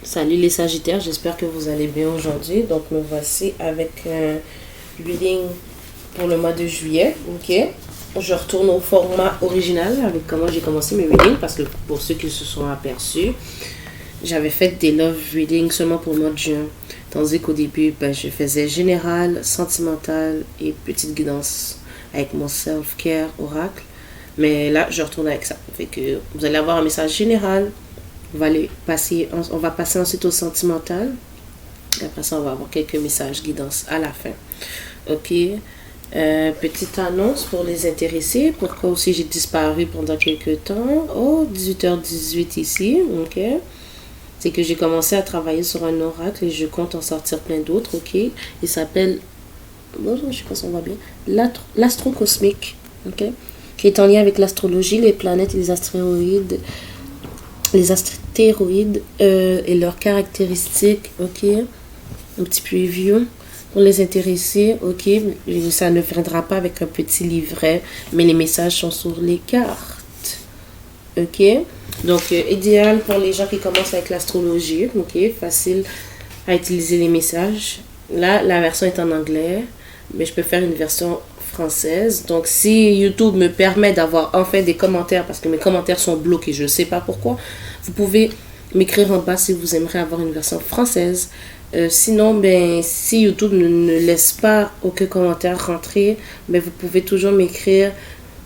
Salut les Sagittaires, j'espère que vous allez bien aujourd'hui. Donc me voici avec un reading pour le mois de juillet. Ok, je retourne au format original avec comment j'ai commencé mes readings parce que pour ceux qui se sont aperçus, j'avais fait des love readings seulement pour le mois de juin. Tandis qu'au début, je faisais général, sentimental et petite guidance avec mon self-care oracle. Mais là, je retourne avec ça. Fait que vous allez avoir un message général. On va passer ensuite au sentimental. Et après ça, on va avoir quelques messages guidance à la fin. Ok. Petite annonce pour les intéressés. Pourquoi aussi j'ai disparu pendant quelques temps. Oh, 18h18 ici. Ok. C'est que j'ai commencé à travailler sur un oracle et je compte en sortir plein d'autres. Ok. Il s'appelle, bon, je sais pas si on voit bien, l'astro cosmique. Ok. Qui est en lien avec l'astrologie, les planètes et les astéroïdes. Et leurs caractéristiques, ok, un petit preview pour les intéressés, ok, ça ne viendra pas avec un petit livret, mais les messages sont sur les cartes, ok, donc idéal pour les gens qui commencent avec l'astrologie, ok, facile à utiliser les messages. Là, la version est en anglais, mais je peux faire une version française. Donc, si YouTube me permet d'avoir enfin des commentaires, parce que mes commentaires sont bloqués, je ne sais pas pourquoi, vous pouvez m'écrire en bas si vous aimeriez avoir une version française. Sinon, si YouTube ne laisse pas aucun commentaire rentrer, vous pouvez toujours m'écrire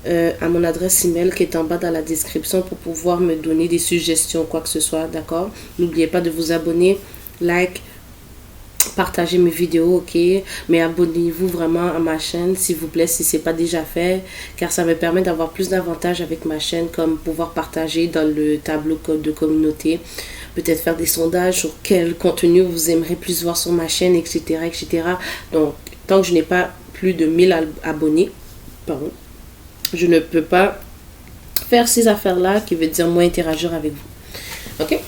à mon adresse email qui est en bas dans la description pour pouvoir me donner des suggestions, quoi que ce soit, d'accord? N'oubliez pas de vous abonner, like, partagez mes vidéos, ok, mais abonnez-vous vraiment à ma chaîne s'il vous plaît si c'est pas déjà fait, car ça me permet d'avoir plus d'avantages avec ma chaîne, comme pouvoir partager dans le tableau de communauté, peut-être faire des sondages sur quel contenu vous aimeriez plus voir sur ma chaîne, etc., etc. Donc tant que je n'ai pas plus de 1000 abonnés, pardon, je ne peux pas faire ces affaires là, qui veut dire moins interagir avec vous, ok.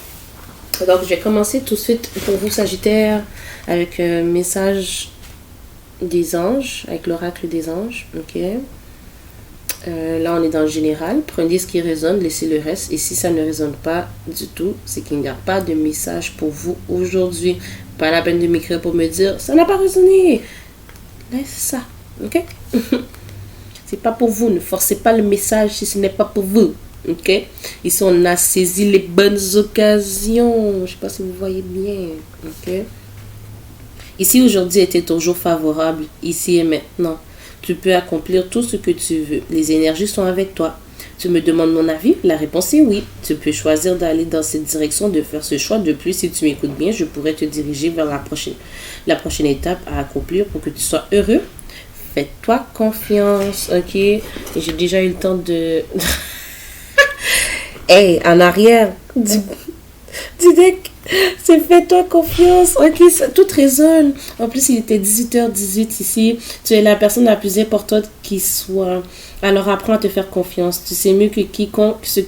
Donc, je vais commencer tout de suite pour vous, Sagittaire, avec un message des anges, avec l'oracle des anges. Ok. Là, on est dans le général. Prenez ce qui résonne, laissez le reste. Et si ça ne résonne pas du tout, c'est qu'il n'y a pas de message pour vous aujourd'hui. Pas la peine de m'écrire pour me dire, ça n'a pas résonné. Laisse ça. Ok. C'est pas pour vous. Ne forcez pas le message si ce n'est pas pour vous. Ok, ici on a saisi les bonnes occasions. Je sais pas si vous voyez bien. Ok, ici aujourd'hui était ton jour favorable, ici et maintenant. Tu peux accomplir tout ce que tu veux. Les énergies sont avec toi. Tu me demandes mon avis? La réponse est oui. Tu peux choisir d'aller dans cette direction, de faire ce choix. De plus, si tu m'écoutes bien, je pourrais te diriger vers la prochaine étape à accomplir pour que tu sois heureux. Fais-toi confiance. Ok, et j'ai déjà eu le temps de hey, en arrière du deck, c'est fais-toi confiance. Ok, tout résonne. En plus, il était 18h18 ici. Tu es la personne la plus importante qui soit. Alors apprends à te faire confiance. Tu sais mieux que quiconque ce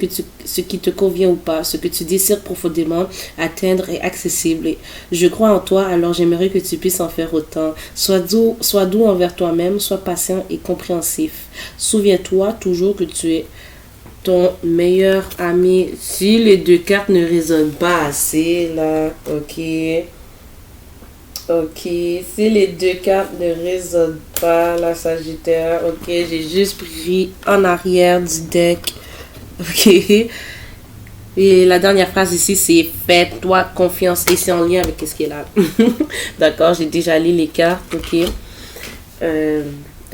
qui te convient ou pas. Ce que tu désires profondément atteindre est accessible. Je crois en toi, alors j'aimerais que tu puisses en faire autant. Sois doux envers toi-même, sois patient et compréhensif. Souviens-toi toujours que tu es ton meilleur ami. Si les deux cartes ne résonnent pas assez là, ok, si les deux cartes ne résonnent pas là, Sagittaire, ok, j'ai juste pris en arrière du deck, ok, et la dernière phrase ici c'est fais-toi confiance, et c'est en lien avec ce qui est là. D'accord, j'ai déjà lu les cartes, ok.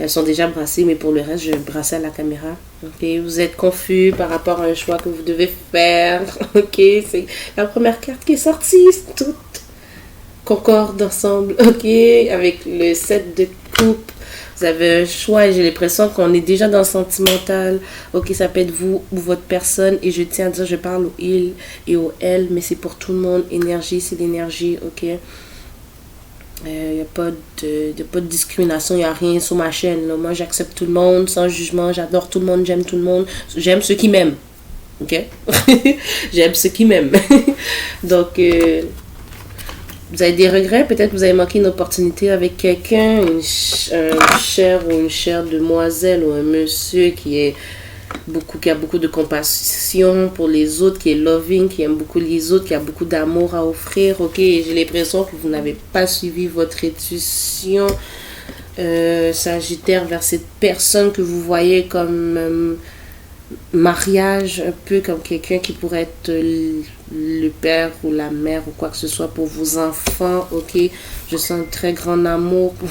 Elles sont déjà brassées, mais pour le reste, je vais brasser à la caméra. Ok, vous êtes confus par rapport à un choix que vous devez faire. Ok, c'est la première carte qui est sortie. Tout concorde ensemble. Ok, avec le 7 de coupe. Vous avez un choix et j'ai l'impression qu'on est déjà dans le sentimental. Ok, ça peut être vous ou votre personne. Et je tiens à dire, je parle au il et au elle, mais c'est pour tout le monde. Énergie, c'est l'énergie. Ok. Il n'y a pas de discrimination, il n'y a rien sur ma chaîne. Là. Moi, j'accepte tout le monde sans jugement. J'adore tout le monde, j'aime tout le monde. J'aime ceux qui m'aiment. Ok? J'aime ceux qui m'aiment. Donc, vous avez des regrets. Peut-être que vous avez manqué une opportunité avec quelqu'un, un cher ou une chère demoiselle ou un monsieur qui est qui a beaucoup de compassion pour les autres, qui est loving, qui aime beaucoup les autres, qui a beaucoup d'amour à offrir. Ok, j'ai l'impression que vous n'avez pas suivi votre intuition, Sagittaire, vers cette personne que vous voyez comme mariage, un peu comme quelqu'un qui pourrait être le père ou la mère ou quoi que ce soit pour vos enfants. Ok, je sens un très grand amour pour...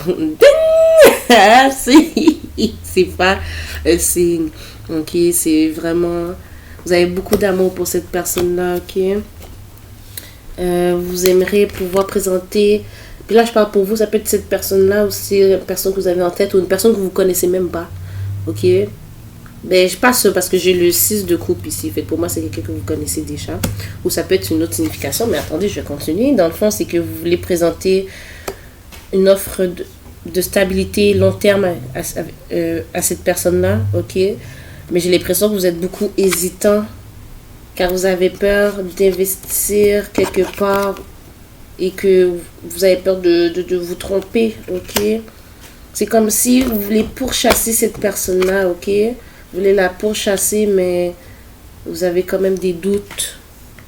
c'est pas... c'est... Ok, c'est vraiment... Vous avez beaucoup d'amour pour cette personne-là, ok? Vous aimeriez pouvoir présenter... Puis là, je parle pour vous, ça peut être cette personne-là aussi, une personne que vous avez en tête ou une personne que vous connaissez même pas, ok? Ben, je passe parce que j'ai le 6 de coupe ici. Fait, pour moi, c'est quelqu'un que vous connaissez déjà. Ou ça peut être une autre signification, mais attendez, je vais continuer. Dans le fond, c'est que vous voulez présenter une offre de stabilité long terme à cette personne-là, ok? Mais j'ai l'impression que vous êtes beaucoup hésitant car vous avez peur d'investir quelque part et que vous avez peur de vous tromper, ok? C'est comme si vous voulez pourchasser cette personne-là, ok? Vous voulez la pourchasser, mais vous avez quand même des doutes.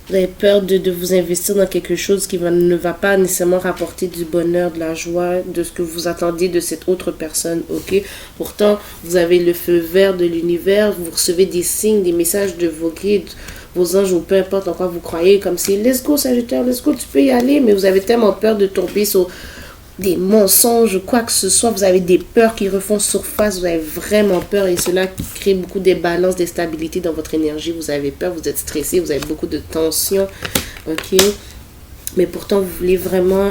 Vous avez peur de vous investir dans quelque chose qui ne va pas nécessairement rapporter du bonheur, de la joie, de ce que vous attendez de cette autre personne, ok? Pourtant, vous avez le feu vert de l'univers, vous recevez des signes, des messages de vos guides, vos anges ou peu importe en quoi vous croyez, comme si, let's go Sagittaire, let's go, tu peux y aller, mais vous avez tellement peur de tomber sur des mensonges, quoi que ce soit, vous avez des peurs qui refont surface, vous avez vraiment peur et cela crée beaucoup de débalance, d'instabilité dans votre énergie, vous avez peur, vous êtes stressé, vous avez beaucoup de tension, ok? Mais pourtant, vous voulez vraiment,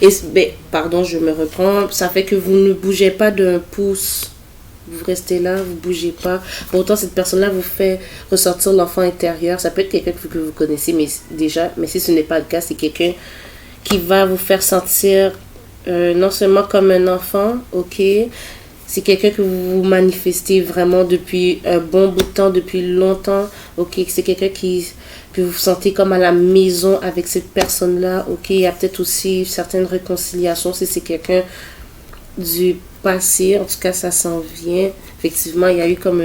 et, ben, pardon, je me reprends, ça fait que vous ne bougez pas d'un pouce. Vous restez là, vous bougez pas. Pourtant, cette personne-là vous fait ressortir l'enfant intérieur. Ça peut être quelqu'un que vous connaissez mais déjà, mais si ce n'est pas le cas, c'est quelqu'un qui va vous faire sentir non seulement comme un enfant, ok? C'est quelqu'un que vous manifestez vraiment depuis un bon bout de temps, depuis longtemps, ok? C'est quelqu'un que vous sentez comme à la maison avec cette personne-là, ok? Il y a peut-être aussi certaines réconciliations si c'est quelqu'un du passé, en tout cas ça s'en vient. Effectivement, il y a eu comme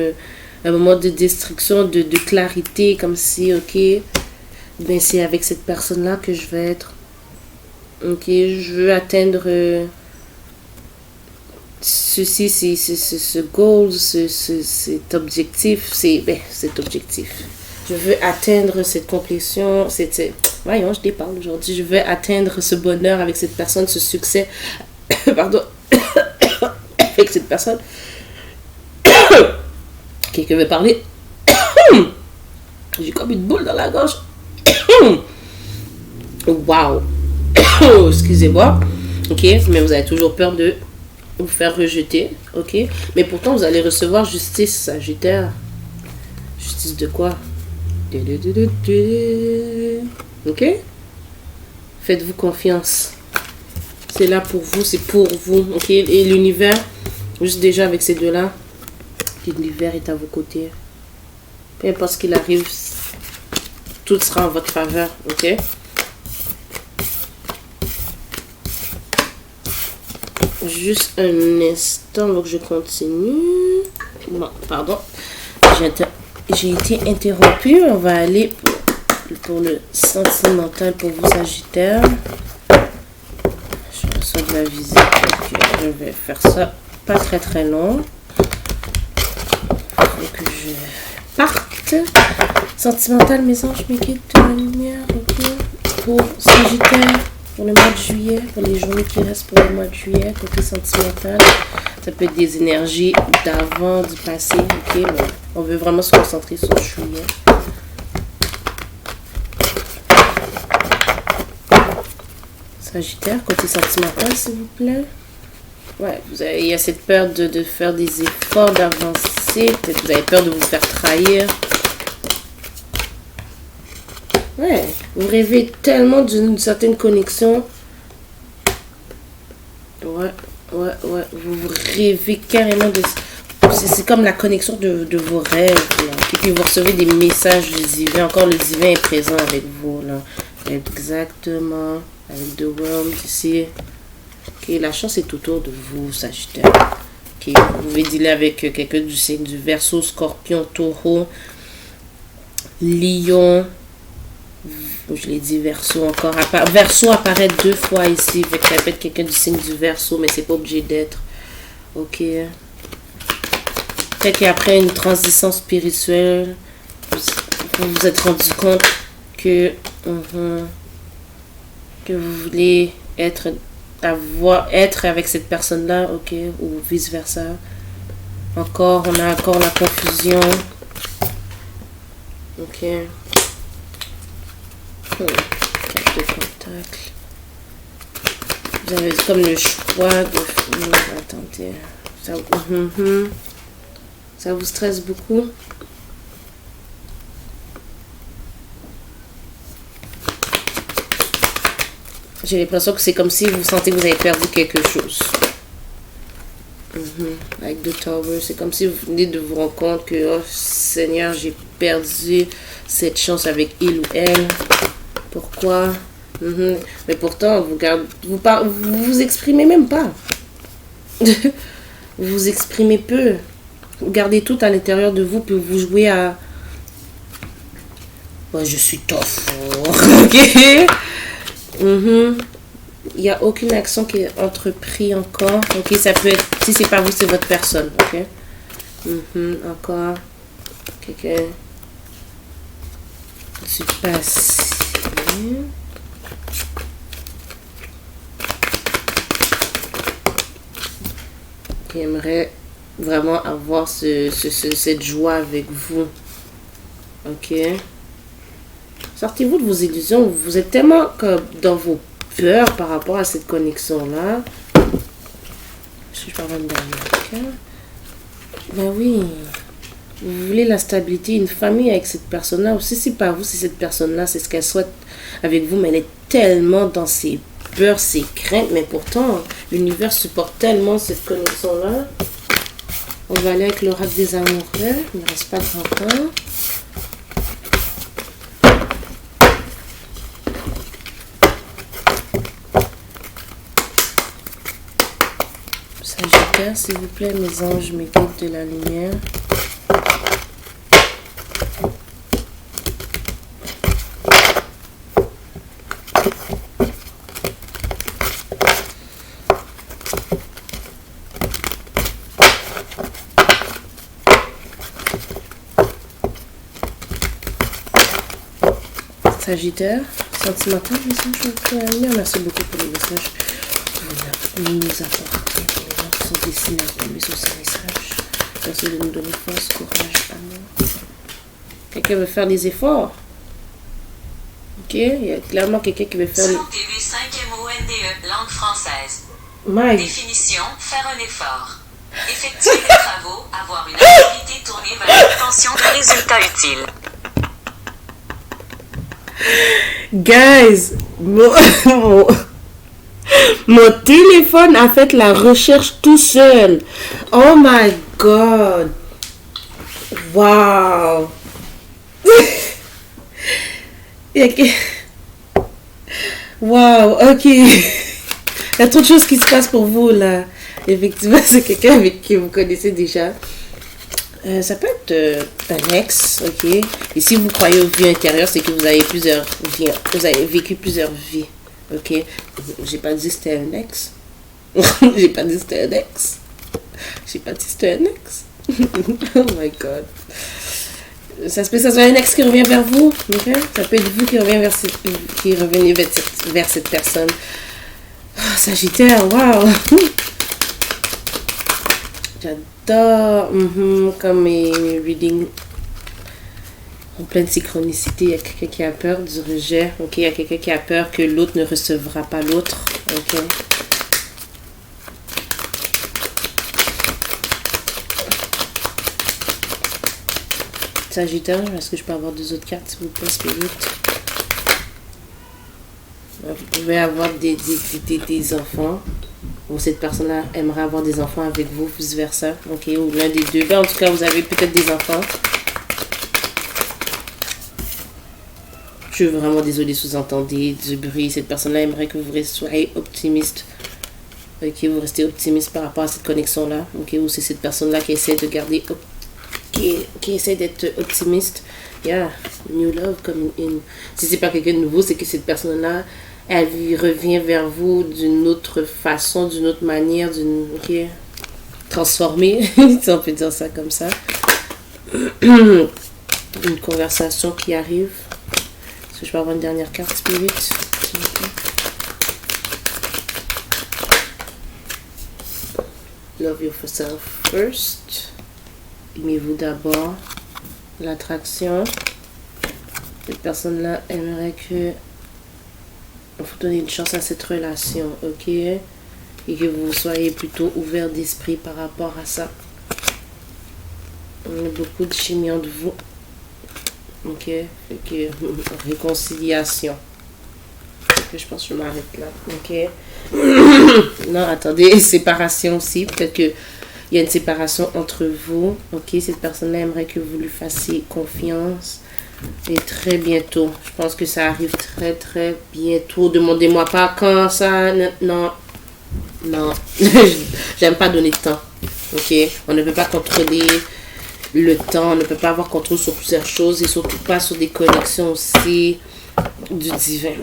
un moment de destruction, de clarité, comme si, ok, ben c'est avec cette personne-là que je vais être. Ok, je veux atteindre ceci, ce goal, cet objectif, cet objectif. Je veux atteindre cette complétion, voyons, je déparle aujourd'hui. Je veux atteindre ce bonheur avec cette personne, ce succès, pardon, avec cette personne. Quelqu'un veut parler. J'ai comme une boule dans la gorge. Waouh. Excusez-moi. Ok, mais vous avez toujours peur de vous faire rejeter. Ok, mais pourtant vous allez recevoir justice, Sagittaire. Justice de quoi? Ok, faites-vous confiance. C'est là pour vous, c'est pour vous, ok? Et l'univers, juste déjà avec ces deux-là, l'univers est à vos côtés. Peu importe ce qu'il arrive, tout sera en votre faveur, ok? Juste un instant, donc je continue. Bon, pardon. J'ai été interrompue. On va aller pour le sentimental pour vous, Sagittaire. Je reçois de la visite. Donc je vais faire ça pas très long. Faut que je parte. Sentimental, mes anges, mes guides de la lumière. Ok. Pour Sagittaire. Pour le mois de juillet, pour les journées qui restent pour le mois de juillet, côté sentimental, ça peut être des énergies d'avant, du passé, ok, mais on veut vraiment se concentrer sur juillet. Sagittaire, côté sentimental, s'il vous plaît. Ouais, il y a cette peur de faire des efforts, d'avancer, peut-être que vous avez peur de vous faire trahir. Ouais, vous rêvez tellement d'une certaine connexion. Ouais, vous rêvez carrément de... C'est comme la connexion de vos rêves, là. Et puis vous recevez des messages du divin. Encore le divin est présent avec vous, là. Exactement. Avec The World ici. Ok, la chance est autour de vous, Sagittaire. Ok, ok. Vous pouvez dealer avec quelqu'un du signe du Verseau, Scorpion, Taureau, Lion. Je l'ai dit Verseau encore. Verseau apparaît 2 fois ici. Ça peut être quelqu'un du signe du Verseau, mais c'est pas obligé d'être. Ok. Peut-être qu'après une transition spirituelle, vous vous êtes rendu compte que, que vous voulez être avec cette personne-là, ok, ou vice-versa. Encore, on a encore la confusion. Ok. Carte de contact. Vous avez comme le choix de... Attendez. Ça vous stresse beaucoup? J'ai l'impression que c'est comme si vous sentez que vous avez perdu quelque chose. Avec The Tower, c'est comme si vous venez de vous rendre compte que, oh Seigneur, j'ai perdu cette chance avec il ou elle. Pourquoi? Mais pourtant, vous vous exprimez même pas. Vous vous exprimez peu. Vous gardez tout à l'intérieur de vous, puis vous jouez à... Bon, je suis tough. Ok? Il n'y a aucune action qui est entreprise encore. Ok, ça peut être... Si c'est pas vous, c'est votre personne. Ok? Encore. Quelqu'un du passé. Qui aimerait vraiment avoir cette joie avec vous. Ok? Sortez-vous de vos illusions. Vous êtes tellement comme dans vos peurs par rapport à cette connexion-là. Je parle même derrière. Ben oui. Vous voulez la stabilité, une famille avec cette personne-là. Ou si c'est pas vous, c'est cette personne-là, c'est ce qu'elle souhaite avec vous. Mais elle est tellement dans ses peurs, ses craintes. Mais pourtant, l'univers supporte tellement cette connexion-là. On va aller avec l'oracle des amoureux. Il ne reste pas grand temps. Sagittaire, s'il vous plaît, mes anges, mes guides de la lumière. Sagittaire, sentimental, message. Merci beaucoup pour les messages. Vous nous apportez pour les gens qui sont destinés à tomber sur ces messages. Merci de nous donner force, courage, amour. Quelqu'un veut faire des efforts. Ok, il y a clairement quelqu'un qui veut faire... Selon TV 5 MONDE, langue française. My. Définition, faire un effort. Effectuer des travaux, avoir une activité tournée vers l'obtention de résultats utiles. Guys, mon téléphone a fait la recherche tout seul. Oh my god. Wow. Wow, ok. Il y a trop de choses qui se passent pour vous là. Effectivement, c'est quelqu'un avec qui vous connaissez déjà. Ça peut être un ex, ok. Et si vous croyez aux vies intérieures, c'est que vous avez plusieurs vies. Vous avez vécu plusieurs vies, ok. J'ai pas dit que c'était un ex. J'ai pas dit que c'était un ex. J'ai pas dit que c'était un ex. Oh my god. Ça se peut que ça soit un ex qui revient vers vous, ok. Ça peut être vous qui revenez vers cette personne. Oh, Sagittaire, wow. J'adore comme mes readings en pleine synchronicité. Il y a quelqu'un qui a peur du rejet. Ok, il y a quelqu'un qui a peur que l'autre ne recevra pas l'autre. Ok. Sagittaire, est-ce que je peux avoir 2 autres cartes s'il vous plaît, Spirit? Vous pouvez avoir des enfants. Ou cette personne-là aimerait avoir des enfants avec vous, vice-versa. Ok, ou l'un des deux. Ben, en tout cas, vous avez peut-être des enfants. Je suis vraiment désolée, sous-entendez du bruit. Cette personne-là aimerait que vous soyez optimiste Ok, vous restez optimiste par rapport à cette connexion-là. Ok, ou c'est cette personne-là qui essaie de garder, qui essaie d'être optimiste. Yeah, new love comme si c'est pas quelqu'un de nouveau, c'est que cette personne-là, elle revient vers vous d'une autre façon, d'une autre manière, ok, transformée, si on peut dire ça comme ça. Une conversation qui arrive. Est-ce que je peux avoir une dernière carte, Spirit? Love yourself first. Aimez-vous d'abord. L'attraction. Cette personne-là aimerait que vous donner une chance à cette relation, ok? Et que vous soyez plutôt ouvert d'esprit par rapport à ça. On a beaucoup de chimie entre vous. Ok? Fait que réconciliation. Je pense que je m'arrête là. Ok? Non, attendez, séparation aussi. Peut-être que il y a une séparation entre vous. Ok, cette personne-là aimerait que vous lui fassiez confiance. Et très bientôt. Je pense que ça arrive très, très bientôt. Demandez-moi pas quand ça... Non. Non. J'aime pas donner de temps. Ok? On ne peut pas contrôler le temps. On ne peut pas avoir contrôle sur plusieurs choses. Et surtout pas sur des connexions aussi du divin.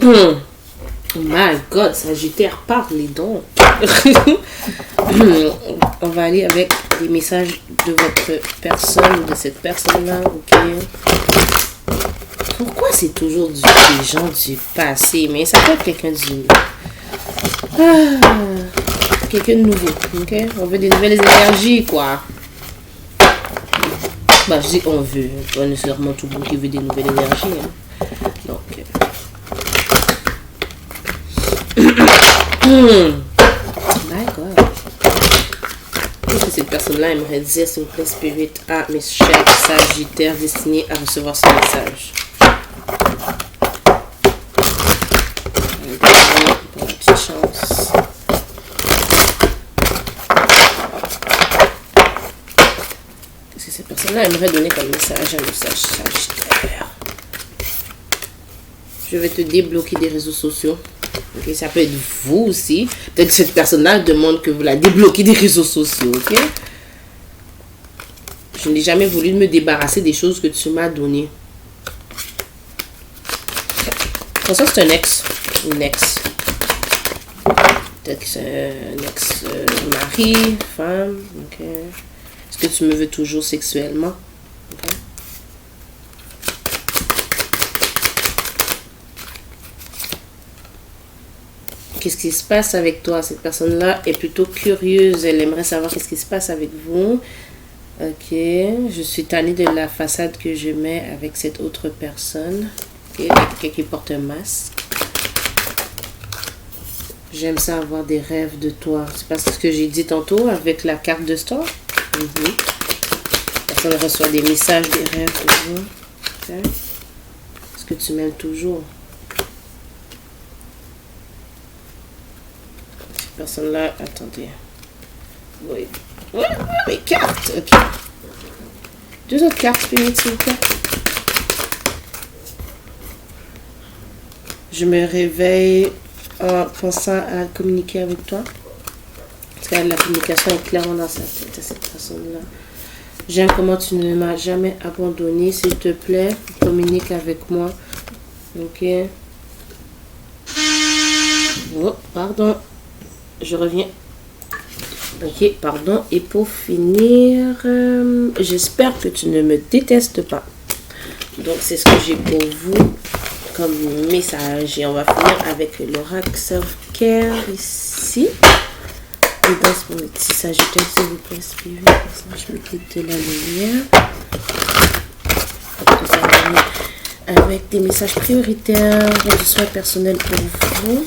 Oh my God, Sagittaire, parlez donc. On va aller avec les messages de votre personne, de cette personne-là, ok? Pourquoi c'est toujours des gens du passé? Mais ça peut être quelqu'un du... quelqu'un de nouveau, ok? On veut des nouvelles énergies, quoi. Bah, je dis on veut, pas nécessairement tout le monde qui veut des nouvelles énergies, hein. Donc... D'accord. Qu'est-ce que cette personne-là aimerait dire, s'il vous plaît, Spirit, à mes chers Sagittaires destinés à recevoir ce message? Pour la petite chance. Qu'est-ce que cette personne-là aimerait donner comme message à mes Sagittaires? Je vais te débloquer des réseaux sociaux. Ok, ça peut être vous aussi. Peut-être que cette personne-là demande que vous la débloquez des réseaux sociaux, ok? Je n'ai jamais voulu me débarrasser des choses que tu m'as données. Pour ça, c'est un ex. Une ex. Peut-être que c'est un ex-mari, femme, ok? Est-ce que tu me veux toujours sexuellement? Ok? Qu'est-ce qui se passe avec toi? Cette personne-là est plutôt curieuse. Elle aimerait savoir qu'est-ce qui se passe avec vous. Ok. Je suis tannée de la façade que je mets avec cette autre personne. Ok. Quelqu'un qui porte un masque. J'aime ça avoir des rêves de toi. C'est pas ce que j'ai dit tantôt avec la carte de Star. La personne reçoit des messages, des rêves de vous. Okay. Est-ce que tu m'aimes toujours? Personne-là, attendez. Oui. Ouais, mes cartes. Ok. 2 autres cartes, s'il vous plaît. Je me réveille en pensant à communiquer avec toi. Parce que la communication est clairement dans sa tête à cette personne-là. J'aime comment tu ne m'as jamais abandonné. S'il te plaît, communique avec moi. Ok. Oh, pardon. Je reviens. Ok, pardon. Et pour finir, j'espère que tu ne me détestes pas. Donc, c'est ce que j'ai pour vous comme message. Et on va finir avec l'oracle Self-Care ici. Je danse pour mes petits Sagittaires, s'il vous plaît, Spirit. Je me quitte de la lumière. Avec des messages prioritaires de soins personnels pour vous.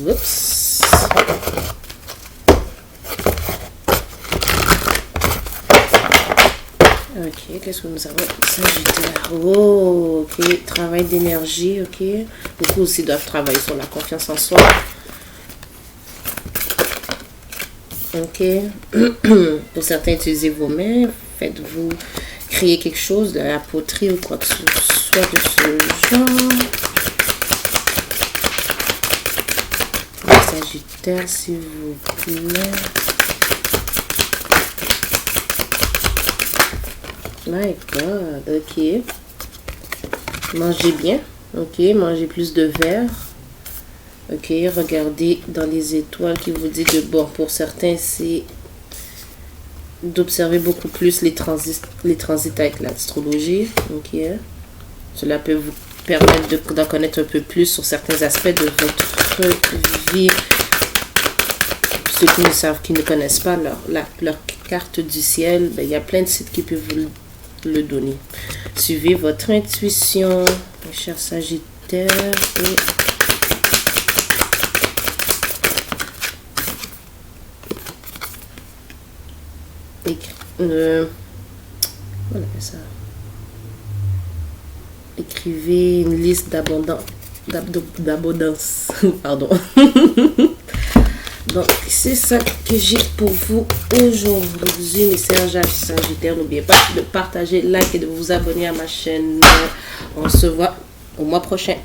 Oups. Ok, qu'est-ce que nous avons? Sagittaire. Oh, ok. Travail d'énergie, ok. Beaucoup aussi doivent travailler sur la confiance en soi. Ok. Pour certains, utilisez vos mains. faites-vous créer quelque chose, de la poterie ou quoi que ce soit de ce genre. Sagittaire, s'il vous plaît. My God, ok. Mangez bien, ok. Mangez plus de verre. Ok, regardez dans les étoiles qui vous dit de bon. Pour certains, c'est d'observer beaucoup plus les transits avec l'astrologie. Ok. Cela peut vous permettre d'en connaître un peu plus sur certains aspects de votre vie. Ceux qui ne savent, qui ne connaissent pas leur carte du ciel, ben, il y a plein de sites qui peuvent vous le donner. Suivez votre intuition, mes chers Sagittaires. Ça. Écrivez une liste d'abondance. Pardon. Donc, c'est ça que j'ai pour vous aujourd'hui, mes chers Sagittaires. N'oubliez pas de partager, like et de vous abonner à ma chaîne. On se voit au mois prochain.